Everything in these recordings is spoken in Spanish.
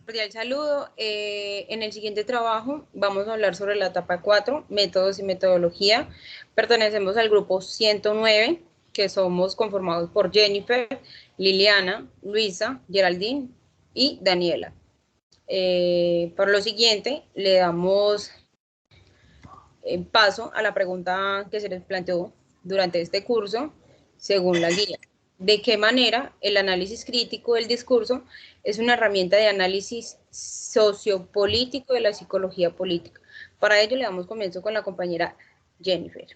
Cordial saludo. En el siguiente trabajo vamos a hablar sobre la etapa 4, métodos y metodología. Pertenecemos al grupo 109, que somos conformados por Jennifer, Liliana, Luisa, Geraldine y Daniela. Por lo siguiente, le damos paso a la pregunta que se les planteó durante este curso, según la guía. ¿De qué manera el análisis crítico del discurso es una herramienta de análisis sociopolítico de la psicología política? Para ello le damos comienzo con la compañera Jennifer.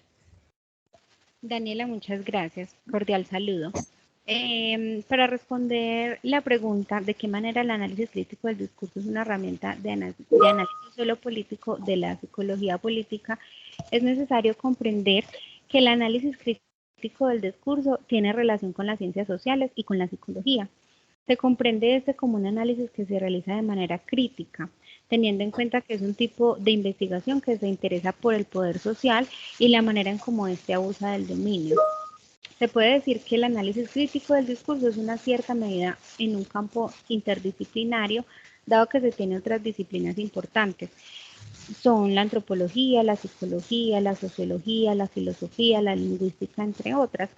Daniela, muchas gracias. Cordial saludo. Para responder la pregunta de qué manera el análisis crítico del discurso es una herramienta de análisis solo político de la psicología política, es necesario comprender que el análisis crítico del discurso tiene relación con las ciencias sociales y con la psicología. Se comprende este como un análisis que se realiza de manera crítica, teniendo en cuenta que es un tipo de investigación que se interesa por el poder social y la manera en cómo éste abusa del dominio. Se puede decir que el análisis crítico del discurso es una cierta medida en un campo interdisciplinario, dado que se tiene otras disciplinas importantes. Son la antropología, la psicología, la sociología, la filosofía, la lingüística, entre otras.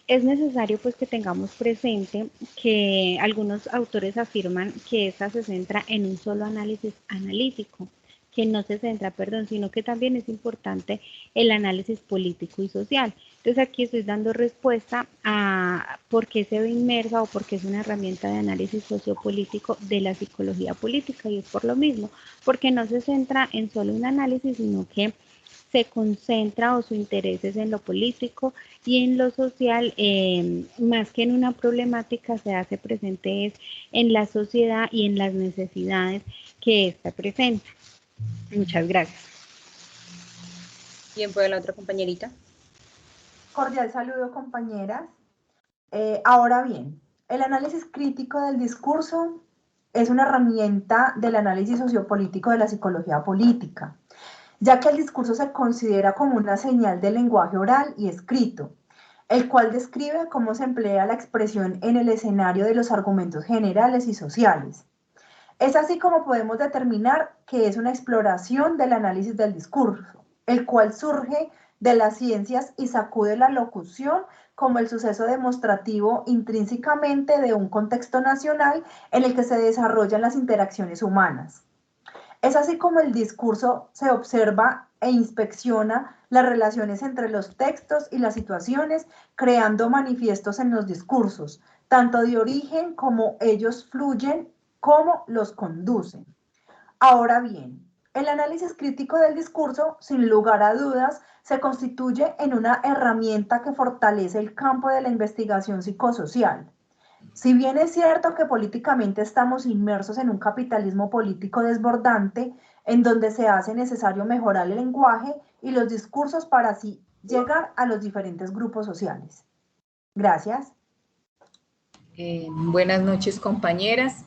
Es necesario pues que tengamos presente que algunos autores afirman que esta se centra en un solo análisis analítico, que no se centra, sino que también es importante el análisis político y social. Entonces aquí estoy dando respuesta a por qué se ve inmersa o por qué es una herramienta de análisis sociopolítico de la psicología política, y es por lo mismo, porque no se centra en solo un análisis, sino que se concentra o su interés es en lo político y en lo social, más que en una problemática, se hace presente es en la sociedad y en las necesidades que ésta presenta. Muchas gracias. Tiempo de la otra compañerita. Cordial saludo, compañeras. Ahora bien, el análisis crítico del discurso es una herramienta del análisis sociopolítico de la psicología política, ya que el discurso se considera como una señal de lenguaje oral y escrito, el cual describe cómo se emplea la expresión en el escenario de los argumentos generales y sociales. Es así como podemos determinar que es una exploración del análisis del discurso, el cual surge de las ciencias y sacude la locución como el suceso demostrativo intrínsecamente de un contexto nacional en el que se desarrollan las interacciones humanas. Es así como el discurso se observa e inspecciona las relaciones entre los textos y las situaciones, creando manifiestos en los discursos, tanto de origen como ellos fluyen, como los conducen. Ahora bien, el análisis crítico del discurso, sin lugar a dudas, se constituye en una herramienta que fortalece el campo de la investigación psicosocial. Si bien es cierto que políticamente estamos inmersos en un capitalismo político desbordante, en donde se hace necesario mejorar el lenguaje y los discursos para así llegar a los diferentes grupos sociales. Gracias. Buenas noches, compañeras.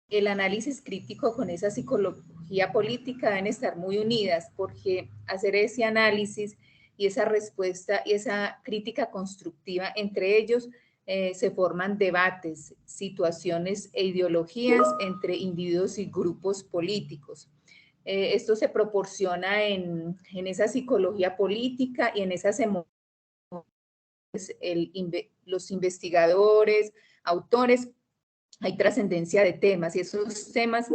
El análisis crítico con esa psicología política deben estar muy unidas, porque hacer ese análisis y esa respuesta y esa crítica constructiva entre ellos se forman debates, situaciones e ideologías entre individuos y grupos políticos. Esto se proporciona en esa psicología política y en esas emociones. Los investigadores, autores, hay trascendencia de temas y esos temas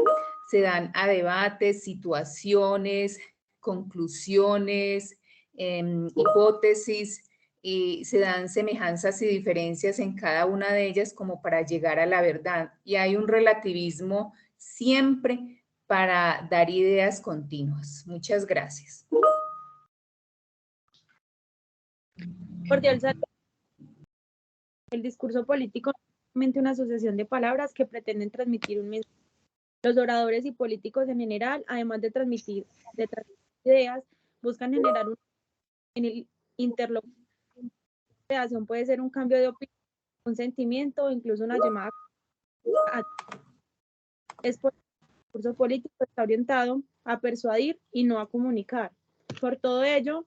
se dan a debates, situaciones, conclusiones, hipótesis, y se dan semejanzas y diferencias en cada una de ellas como para llegar a la verdad. Y hay un relativismo siempre para dar ideas continuas. Muchas gracias. Cordial saludo. El discurso político no es solamente una asociación de palabras que pretenden transmitir un mensaje. Los oradores y políticos en general, además de transmitir ideas, buscan generar en el interlocutor. La creación puede ser un cambio de opinión, un sentimiento o incluso una llamada. Es por el discurso político está orientado a persuadir y no a comunicar. Por todo ello,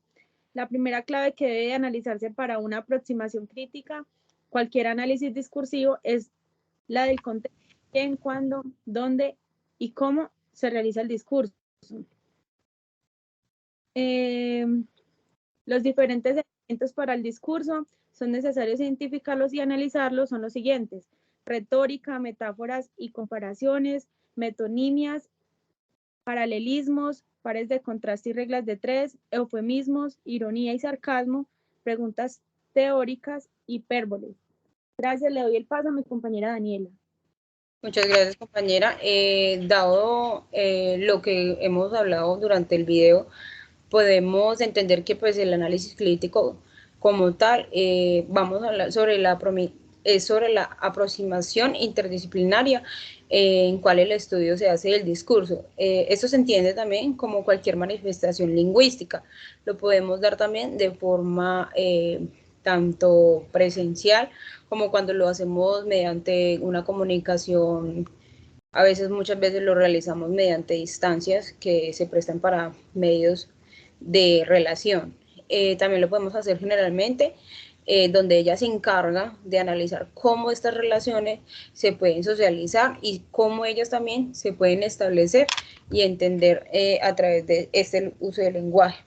la primera clave que debe analizarse para una aproximación crítica, cualquier análisis discursivo, es la del contexto quién, cuándo, dónde y cómo se realiza el discurso. Los diferentes elementos para el discurso son necesarios identificarlos y analizarlos, son los siguientes: retórica, metáforas y comparaciones, metonimias, paralelismos, pares de contraste y reglas de tres, eufemismos, ironía y sarcasmo, preguntas teóricas, hipérboles. Gracias, le doy el paso a mi compañera Daniela. Muchas gracias, compañera. Dado lo que hemos hablado durante el video, podemos entender que pues el análisis crítico como tal, vamos a hablar sobre la aproximación interdisciplinaria en cual el estudio se hace del discurso. Esto se entiende también como cualquier manifestación lingüística. Lo podemos dar también de forma tanto presencial como cuando lo hacemos mediante una comunicación. A veces, muchas veces lo realizamos mediante distancias que se prestan para medios de relación. También lo podemos hacer generalmente donde ella se encarga de analizar cómo estas relaciones se pueden socializar y cómo ellas también se pueden establecer y entender a través de este uso del lenguaje.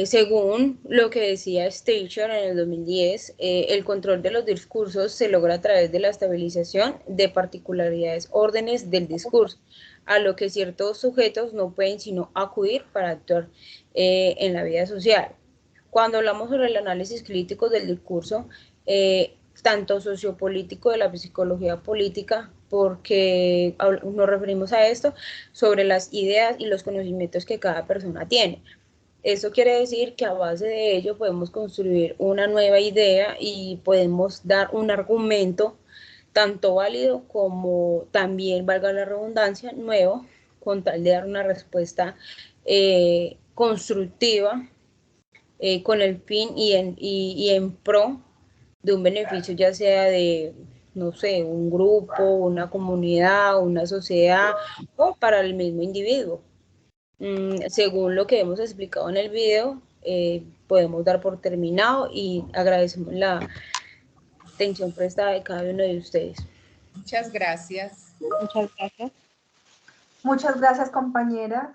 Según lo que decía Steicher en el 2010, el control de los discursos se logra a través de la estabilización de particularidades órdenes del discurso, a lo que ciertos sujetos no pueden sino acudir para actuar en la vida social. Cuando hablamos sobre el análisis crítico del discurso, tanto sociopolítico de la psicología política, porque nos referimos a esto sobre las ideas y los conocimientos que cada persona tiene. Eso quiere decir que a base de ello podemos construir una nueva idea y podemos dar un argumento tanto válido como también, valga la redundancia, nuevo, con tal de dar una respuesta constructiva con el fin y en pro de un beneficio, ya sea de, no sé, un grupo, una comunidad, una sociedad o para el mismo individuo. Según lo que hemos explicado en el video, podemos dar por terminado y agradecemos la atención prestada de cada uno de ustedes. Muchas gracias. Muchas gracias. Muchas gracias, compañeras.